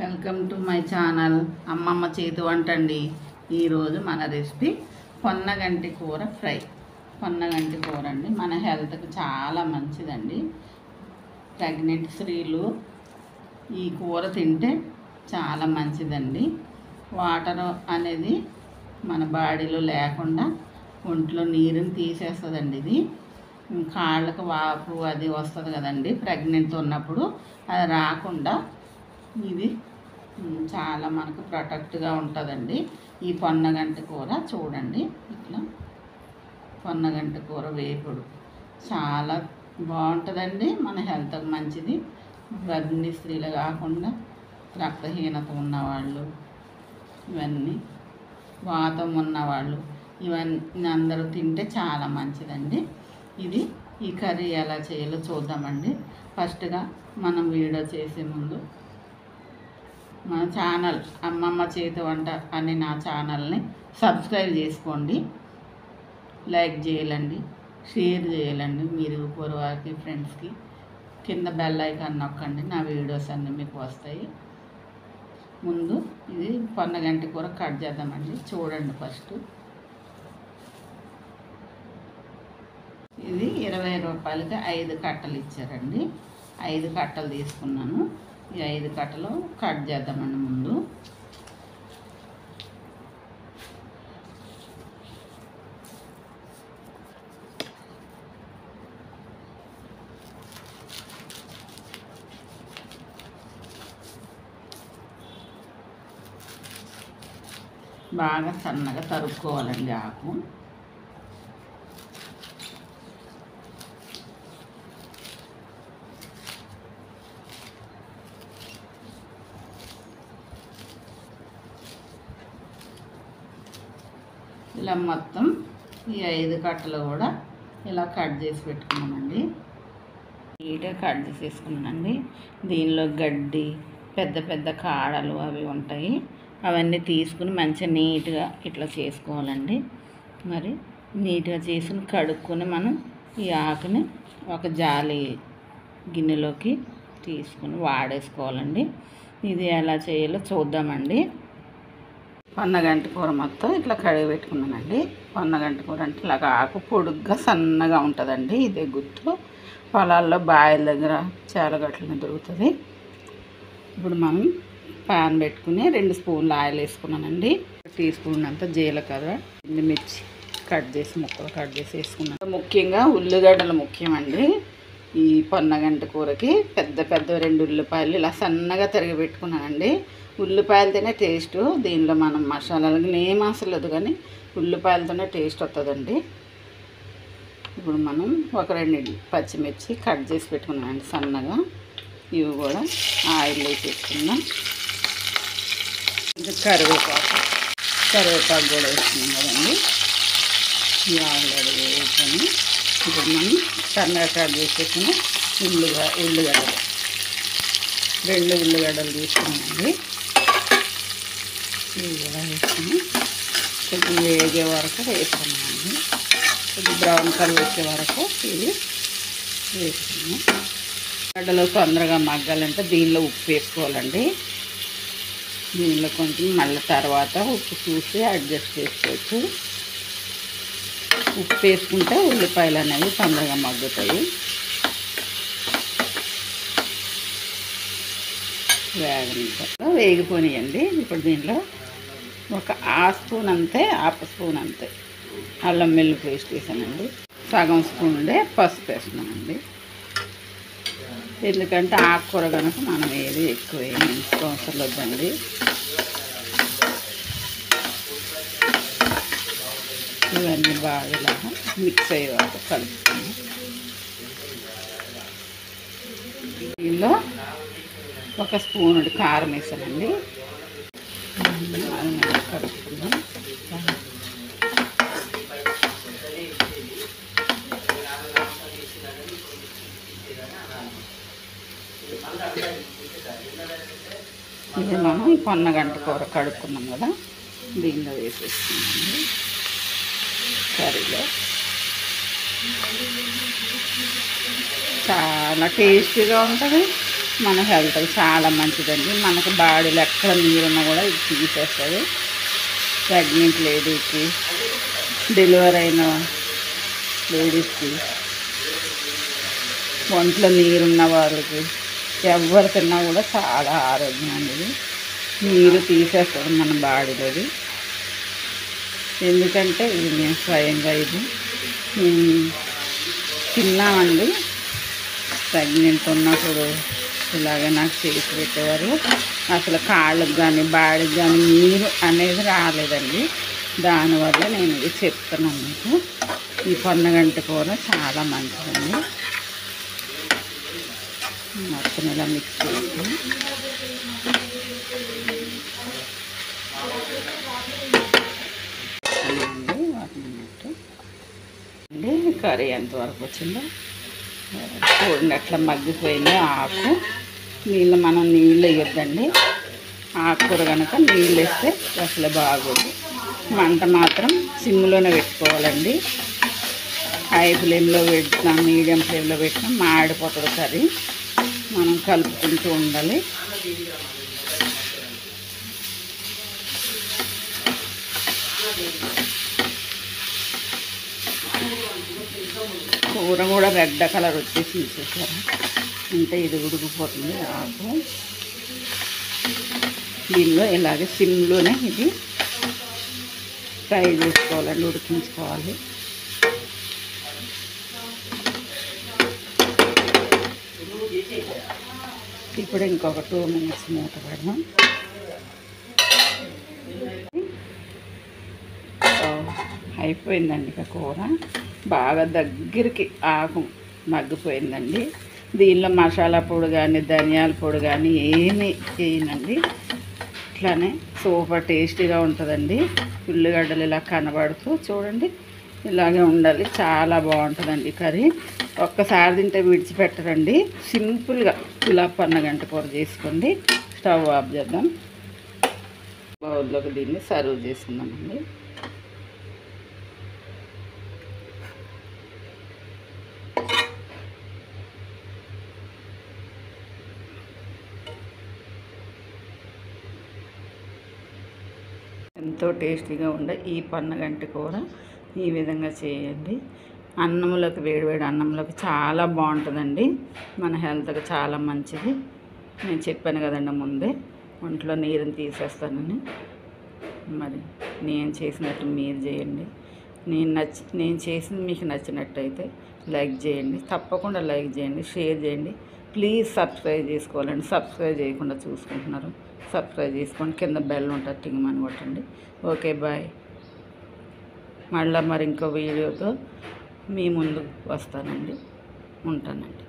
Welcome to my channel అమ్మమ్మ చేతి వంట అండి. ఈరోజు మన రెసిపీ పొన్నగంటి కూర ఫ్రై. పొన్నగంటి కూర అండి మన హెల్త్కి చాలా మంచిదండి. ప్రెగ్నెంట్ స్త్రీలు ఈ కూర తింటే చాలా మంచిదండి. వాటర్ అనేది మన బాడీలో లేకుండా ఒంట్లో నీరుని తీసేస్తుందండి. ఇది కాళ్ళకు వాపు అది వస్తుంది కదండి ప్రెగ్నెంట్ ఉన్నప్పుడు, అది రాకుండా ఇది చాలా మనకు ప్రొటెక్ట్గా ఉంటుందండి. ఈ పొన్నగంటి కూర చూడండి, ఇట్లా పొన్నగంటి కూర వేపుడు చాలా బాగుంటుందండి. మన హెల్త్కి మంచిది. గర్భిణీ స్త్రీలు కాకుండా రక్తహీనత ఉన్నవాళ్ళు, ఇవన్నీ వాతం ఉన్నవాళ్ళు, ఇవన్నీ అందరూ తింటే చాలా మంచిదండి. ఈ కర్రీ ఎలా చేయాలో చూద్దామండి. ఫస్ట్గా మనం వీడియో చేసే ముందు మన ఛానల్ అమ్మమ్మ చేతి వంట అని నా ఛానల్ని సబ్స్క్రైబ్ చేసుకోండి, లైక్ చేయాలండి, షేర్ చేయాలండి. మీరు వారికి ఫ్రెండ్స్కి కింద బెల్ ఐకాన్ నొక్కండి, నా వీడియోస్ అన్నీ మీకు వస్తాయి. ముందు ఇది పొన్నగంటి కూర కట్ చేద్దామండి. చూడండి, ఫస్ట్ ఇది 20 రూపాయలకి 5 కట్టలు ఇచ్చారండి. 5 కట్టలు తీసుకున్నాను. ఈ 5 కట్టలు కట్ చేద్దామండి. ముందు బాగా సన్నగా తరుక్కోవాలండి ఆకు. ఇలా మొత్తం ఈ 5 కట్టలు కూడా ఇలా కట్ చేసి పెట్టుకున్నామండి. నీట్గా కట్ చేసేసుకున్నానండి. దీనిలో గడ్డి, పెద్ద పెద్ద కాడలు అవి ఉంటాయి. అవన్నీ తీసుకుని మంచిగా నీట్గా ఇట్లా చేసుకోవాలండి. మరి నీట్గా చేసుకుని కడుక్కొని మనం ఈ ఆకుని ఒక జాలి గిన్నెలోకి తీసుకుని వాడేసుకోవాలండి. ఇది ఎలా చేయాలో చూద్దామండి. పొన్నగంటి కూర మొత్తం ఇట్లా కడిగి పెట్టుకున్నానండి. పొన్నగంటి కూర అంటే ఇలాగ ఆకు పొడుగ్గా సన్నగా ఉంటుందండి. ఇదే గుర్తు. పొలాల్లో బాయిల దగ్గర చాలగట్ల మీద దొరుకుతుంది. ఇప్పుడు మనం పాన్ పెట్టుకుని 2 స్పూన్లు ఆయిల్ వేసుకున్నానండి. 1 టీ స్పూన్ అంతా జీలకర్ర, మిర్చి కట్ చేసి ముక్కలు కట్ చేసి వేసుకున్నాను. ముఖ్యంగా ఉల్లిగడ్డలు ముఖ్యమండి. ఈ పొన్నగంటి కూరకి పెద్ద 2 ఉల్లిపాయలు ఇలా సన్నగా తరిగి పెట్టుకున్నానండి. ఉల్లిపాయలతోనే టేస్ట్. దీనిలో మనం మసాలాలు ఏం అవసరం లేదు, కానీ ఉల్లిపాయలతోనే టేస్ట్ వస్తుందండి. ఇప్పుడు మనం ఒక 2 పచ్చిమిర్చి కట్ చేసి పెట్టుకున్నామండి సన్నగా. ఇవి కూడా ఆయిల్ వేసేసుకుందాం. కరివేపాకు కూడా వేసుకున్నాం కదండి. ఈ ఆయిల్ కూడా వేసుకొని ఇప్పుడు మనం సన్నగా కట్ చేసేసుకున్న ఉల్లిగడ్డలు 2 ఉల్లిగడ్డలు తీసుకున్నామండి. ఇవి కూడా వేసుకుని కొంచెం వేగే వరకు వేసుకున్నామండి. కొంచెం బ్రౌన్ కలర్ వచ్చే వరకు ఇది వేసుకున్నాం. గడ్డలు తొందరగా మగ్గాలంటే దీనిలో ఉప్పు వేసుకోవాలండి. దీనిలో కొంచెం మళ్ళీ తర్వాత ఉప్పు చూసి అడ్జస్ట్ చేసుకోవచ్చు. ఉప్పు వేసుకుంటే ఉల్లిపాయలు అనేవి తొందరగా మగ్గుతాయి. వేగిపోనియండి. ఇప్పుడు దీనిలో ఒక స్పూన్ అంతే, స్పూన్ అంతే అల్లం వెల్లుల్లి పేస్ట్ వేసానండి. సగం స్పూన్లే పసుపు వేస్తున్నామండి. ఎందుకంటే ఆకుకూర కనుక మనం ఏది ఎక్కువ అవసరం వద్దండి. ఇవన్నీ బాగా మిక్స్ అయ్యే వరకు కలుపుతాము. దీనిలో 1 స్పూన్ కారం వేసానండి. కలుపుకుందాం. ఇది మనం పొన్నగంటి కూర కడుక్కున్నాం కదా, దీనిలో వేసేస్తున్నామండి. కర్రీలో చాలా టేస్టీగా ఉంటుంది. మన హెల్త్కి చాలా మంచిదండి. మనకు బాడీలో ఎక్కడ నీరున్నా కూడా ఇది తీసేస్తుంది. ప్రెగ్నెంట్ లేడీకి, డెలివరీ అయిన లేడీస్కి, ఒంట్లో నీరున్న వాళ్ళకి, ఎవరు తిన్నా కూడా చాలా ఆరోగ్యం అండి. నీరు తీసేస్తుంది మన బాడీలోది. ఎందుకంటే ఇది నేను స్వయంగా ఇది తిన్నామండి. ప్రెగ్నెంట్ ఉన్నప్పుడు ఇలాగే నాకు చేసి పెట్టేవారు. అసలు కాళ్ళకు కానీ బాడీకి కానీ నీరు అనేది రాలేదండి. దానివల్ల నేను ఇది చెప్తున్నాను మీకు. ఈ పొన్నగంటి కూర చాలా మంచిదండి. మొత్తం ఇలా మిక్స్ చేసి వాటిని కర్రీ ఎంతవరకు వచ్చిందో చూడండి. అట్లా మగ్గిపోయింది ఆకు. మనం నీళ్ళు వేయొద్దండి. ఆకుకూర కనుక నీళ్ళు వేస్తే అసలు బాగోదు. మంట మాత్రం సిమ్లోనే పెట్టుకోవాలండి. హై ఫ్లేమ్లో పెట్టినా మీడియం ఫ్లేమ్లో పెట్టినా మాడిపోతుంది కర్రీ. మనం కలుపుకుంటూ ఉండాలి. కూర కూడా రెడ్ కలర్ వచ్చేసి చూసేసారా, అంటే ఇది ఉడికిపోతుంది ఆకు. దీనిలో ఇలాగే సిమ్లోనే ఇది ఫ్రై చేసుకోవాలండి, ఉడికించుకోవాలి. ఇప్పుడు ఇంకొక 2 minutes మూత పెడదాం. అయిపోయిందండి ఇక కూర బాగా దగ్గరికి ఆకు మగ్గిపోయిందండి. దీనిలో మసాలా పొడి కానీ ధనియాల పొడి కానీ ఏమీ వేయనండి. ఇట్లానే సూపర్ టేస్టీగా ఉంటుందండి. ఉల్లిగడ్డలు ఇలా కనబడుతూ చూడండి, ఇలాగే ఉండాలి. చాలా బాగుంటుందండి కర్రీ. ఒక్కసారి తింటే విడిచిపెట్టరండి. సింపుల్గా ఇలా పొన్నగంటి కూర చేసుకోండి. స్టవ్ ఆఫ్ చేద్దాం. బౌల్లోకి దీన్ని సర్వ్ చేసుకుందామండి. ఎంతో టేస్టీగా ఉండే ఈ పొన్నగంటి కూర ఈ విధంగా చేయండి. అన్నంలోకి వేడివేడి అన్నంలోకి చాలా బాగుంటుందండి. మన హెల్త్కి చాలా మంచిది. నేను చెప్పాను కదండి ముందే, ఒంట్లో నీరుని తీసేస్తానని. మరి నేను చేసినట్టు మీరు చేయండి. నేను చేసింది మీకు నచ్చినట్టయితే లైక్ చేయండి. తప్పకుండా లైక్ చేయండి, షేర్ చేయండి. ప్లీజ్ సబ్స్క్రైబ్ చేసుకోవాలండి. సబ్స్క్రైబ్ చేయకుండా చూసుకుంటున్నారు, సబ్స్క్రైబ్ చేసుకోండి. కింద బెల్ ఉంటుంది, టింగమని కొట్టండి. Okay, bye. మళ్ళీ మరి ఇంకో వీడియోతో మీ ముందు వస్తానండి. ఉంటానండి.